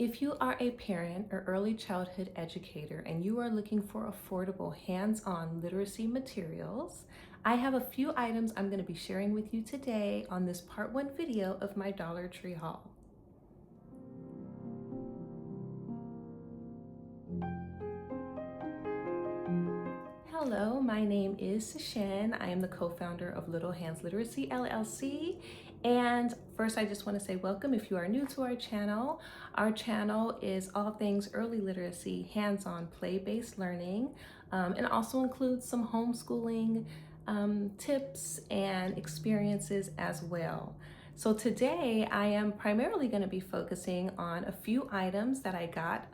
If you are a parent or early childhood educator and you are looking for affordable hands-on literacy materials, I have a few items I'm going to be sharing with you today on this part 1 video of my Dollar Tree haul. Hello, my name is Sashen. I am the co-founder of Little Hands Literacy LLC. And first, I just want to say welcome if you are new to our channel. Our channel is all things early literacy, hands-on play-based learning, and also includes some homeschooling tips and experiences as well. So today I am primarily going to be focusing on a few items that I got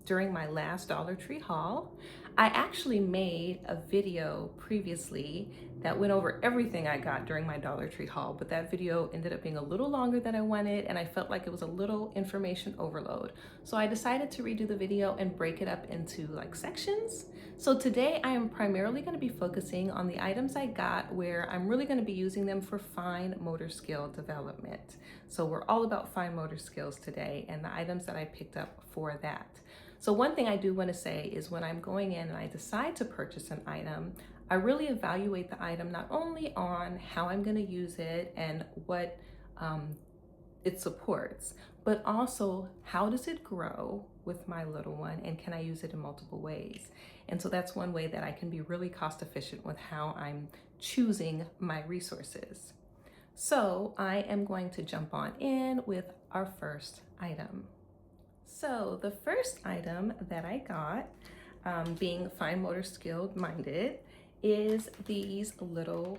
during my last Dollar Tree haul. I actually made a video previously that went over everything I got during my Dollar Tree haul, but that video ended up being a little longer than I wanted and I felt like it was a little information overload. So I decided to redo the video and break it up into like sections. So today I am primarily going to be focusing on the items I got where I'm really going to be using them for fine motor skill development. So we're all about fine motor skills today and the items that I picked up for that. So one thing I do want to say is when I'm going in and I decide to purchase an item, I really evaluate the item not only on how I'm going to use it and what it supports, but also how does it grow with my little one and can I use it in multiple ways? And so that's one way that I can be really cost efficient with how I'm choosing my resources. So I am going to jump on in with our first item. So the first item that I got, being fine motor skilled minded, is these little,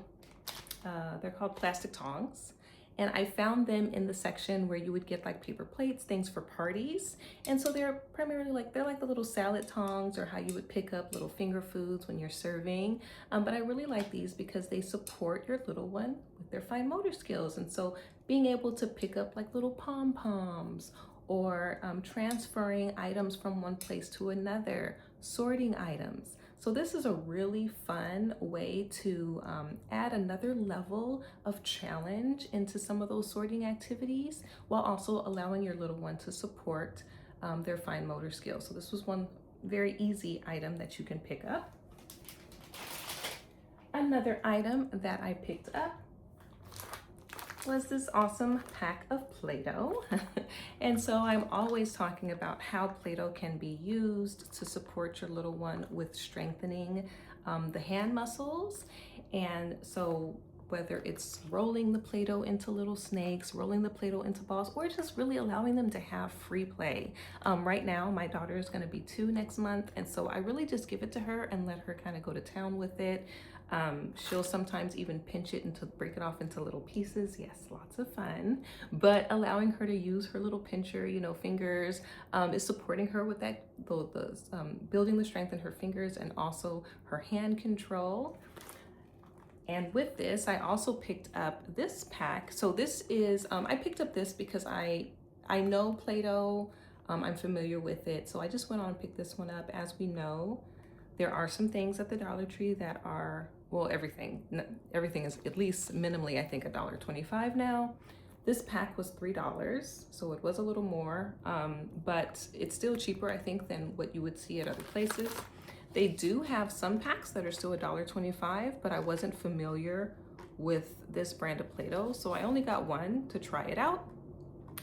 they're called plastic tongs. And I found them in the section where you would get like paper plates, things for parties. And so they're primarily like, they're like the little salad tongs or how you would pick up little finger foods when you're serving. But I really like these because they support your little one with their fine motor skills. And so being able to pick up like little pom-poms or transferring items from one place to another, sorting items. So this is a really fun way to add another level of challenge into some of those sorting activities while also allowing your little one to support their fine motor skills. So this was one very easy item that you can pick up. Another item that I picked up was this awesome pack of Play-Doh. And so I'm always talking about how Play-Doh can be used to support your little one with strengthening the hand muscles. And so whether it's rolling the Play-Doh into little snakes, rolling the Play-Doh into balls, or just really allowing them to have free play. Right now, my daughter is gonna be 2 next month, and so I really just give it to her and let her kind of go to town with it. She'll sometimes even pinch it and break it off into little pieces. Yes, lots of fun. But allowing her to use her little pincher, fingers, is supporting her with that, building the strength in her fingers and also her hand control. And with this, I also picked up this pack. So this is, I picked up this because I know Play-Doh, I'm familiar with it. So I just went on and picked this one up. As we know, there are some things at the Dollar Tree that are, well, everything is at least minimally, I think, $1.25 now. This pack was $3, so it was a little more, but it's still cheaper, I think, than what you would see at other places. They do have some packs that are still $1.25, but I wasn't familiar with this brand of Play-Doh, so I only got one to try it out.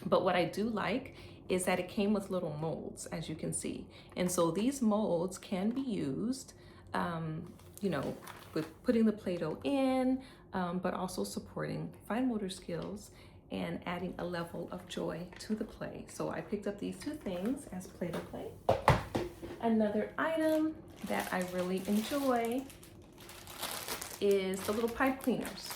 But what I do like is that it came with little molds, as you can see. And so these molds can be used, with putting the Play-Doh in, but also supporting fine motor skills and adding a level of joy to the play. So I picked up these 2 things as Play-Doh play. Another item that I really enjoy is the little pipe cleaners.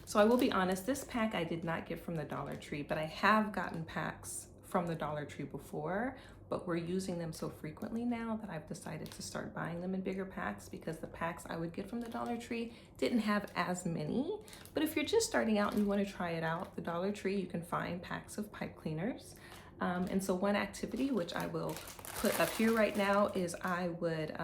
So I will be honest, this pack I did not get from the Dollar Tree, but I have gotten packs from the Dollar Tree before, but we're using them so frequently now that I've decided to start buying them in bigger packs because the packs I would get from the Dollar Tree didn't have as many. But if you're just starting out and you want to try it out, the Dollar Tree, you can find packs of pipe cleaners. And so one activity, which I will put up here right now, is I would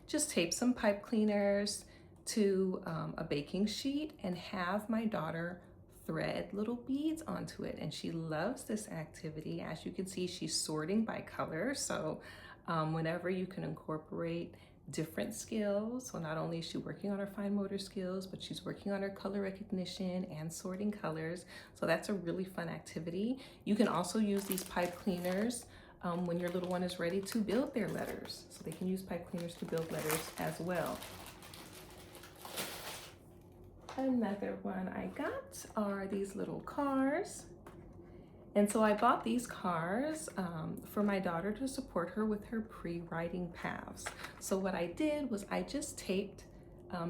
just tape some pipe cleaners to a baking sheet and have my daughter thread little beads onto it, and she loves this activity. As you can see, she's sorting by color. So whenever you can incorporate different skills, so not only is she working on her fine motor skills, but she's working on her color recognition and sorting colors. So that's a really fun activity. You can also use these pipe cleaners when your little one is ready to build their letters. So they can use pipe cleaners to build letters as well. Another one I got are these little cars. And so I bought these cars for my daughter to support her with her pre-writing paths. So what I did was I just taped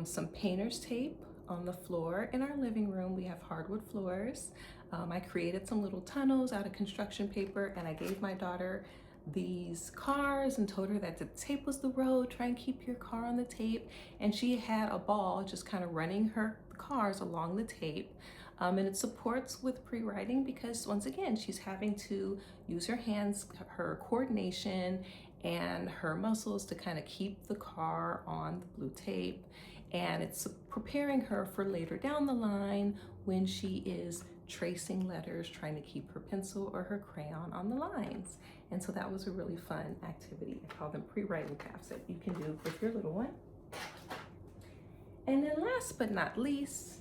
some painter's tape on the floor in our living room. We have hardwood floors. I created some little tunnels out of construction paper, and I gave my daughter these cars and told her that the tape was the road. Try and keep your car on the tape. And she had a ball just kind of running her cars along the tape. And it supports with pre-writing because, once again, she's having to use her hands, her coordination, and her muscles to kind of keep the car on the blue tape. And it's preparing her for later down the line when she is tracing letters, trying to keep her pencil or her crayon on the lines. And so that was a really fun activity. I call them pre-writing paths that you can do with your little one. And then last but not least,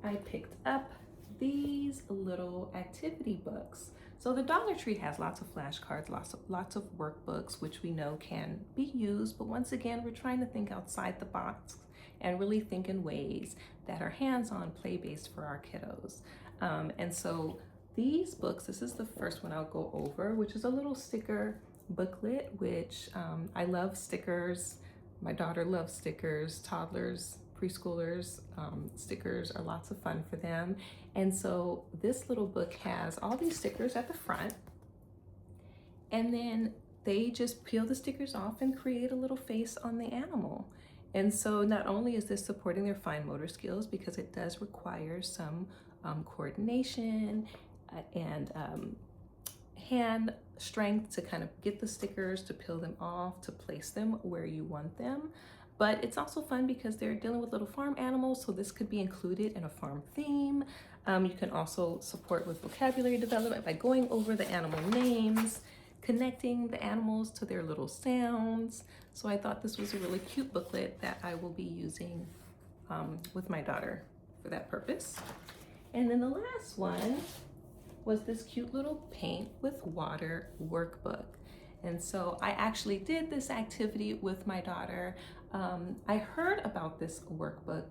I picked up these little activity books. So the Dollar Tree has lots of flashcards, lots of workbooks, which we know can be used. But once again, we're trying to think outside the box and really think in ways that are hands-on, play-based for our kiddos. And so these books, this is the first one I'll go over, which is a little sticker booklet, which I love stickers. My daughter loves stickers. Toddlers, preschoolers, stickers are lots of fun for them. And so this little book has all these stickers at the front, and then they just peel the stickers off and create a little face on the animal. And so not only is this supporting their fine motor skills, because it does require some coordination and hand strength to kind of get the stickers, to peel them off, to place them where you want them. But it's also fun because they're dealing with little farm animals, so this could be included in a farm theme. You can also support with vocabulary development by going over the animal names, connecting the animals to their little sounds. So I thought this was a really cute booklet that I will be using with my daughter for that purpose. And then the last one was this cute little paint with water workbook. And so I actually did this activity with my daughter. I heard about this workbook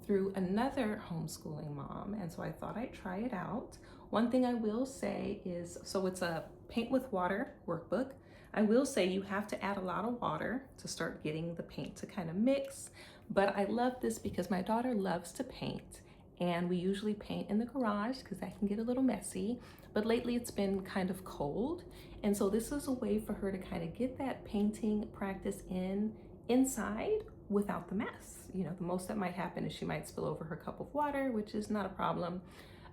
through another homeschooling mom, and so I thought I'd try it out. One thing I will say is, so it's a paint with water workbook. I will say you have to add a lot of water to start getting the paint to kind of mix, but I love this because my daughter loves to paint, and we usually paint in the garage because that can get a little messy, but lately it's been kind of cold, and so this is a way for her to kind of get that painting practice inside without the mess. You know, the most that might happen is she might spill over her cup of water, which is not a problem.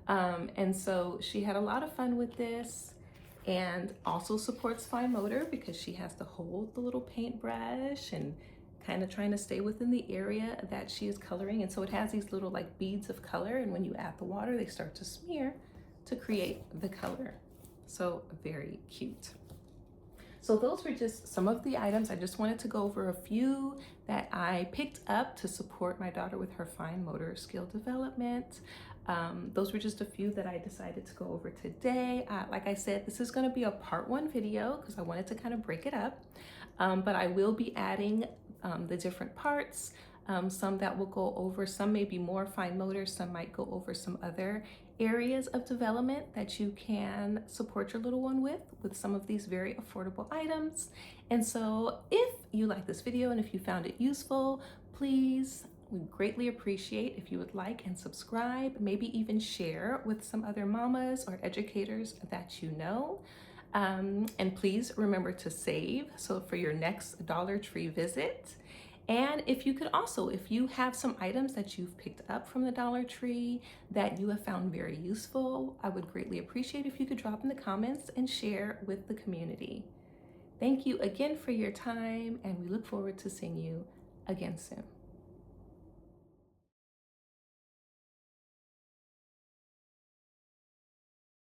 And so she had a lot of fun with this, and also supports fine motor because she has to hold the little paintbrush and kind of trying to stay within the area that she is coloring. And so it has these little like beads of color, and when you add the water, they start to smear to create the color. So very cute. So those were just some of the items. I just wanted to go over a few that I picked up to support my daughter with her fine motor skill development. Those were just a few that I decided to go over today. Like I said, this is going to be a part 1 video because I wanted to kind of break it up. But I will be adding the different parts, some that will go over, some may be more fine motor, some might go over some other areas of development that you can support your little one with some of these very affordable items. And so if you like this video and if you found it useful, please, we greatly appreciate if you would like and subscribe, maybe even share with some other mamas or educators that you know. And please remember to save so for your next Dollar Tree visit. And if you could also, if you have some items that you've picked up from the Dollar Tree that you have found very useful, I would greatly appreciate if you could drop in the comments and share with the community. Thank you again for your time, and we look forward to seeing you again soon.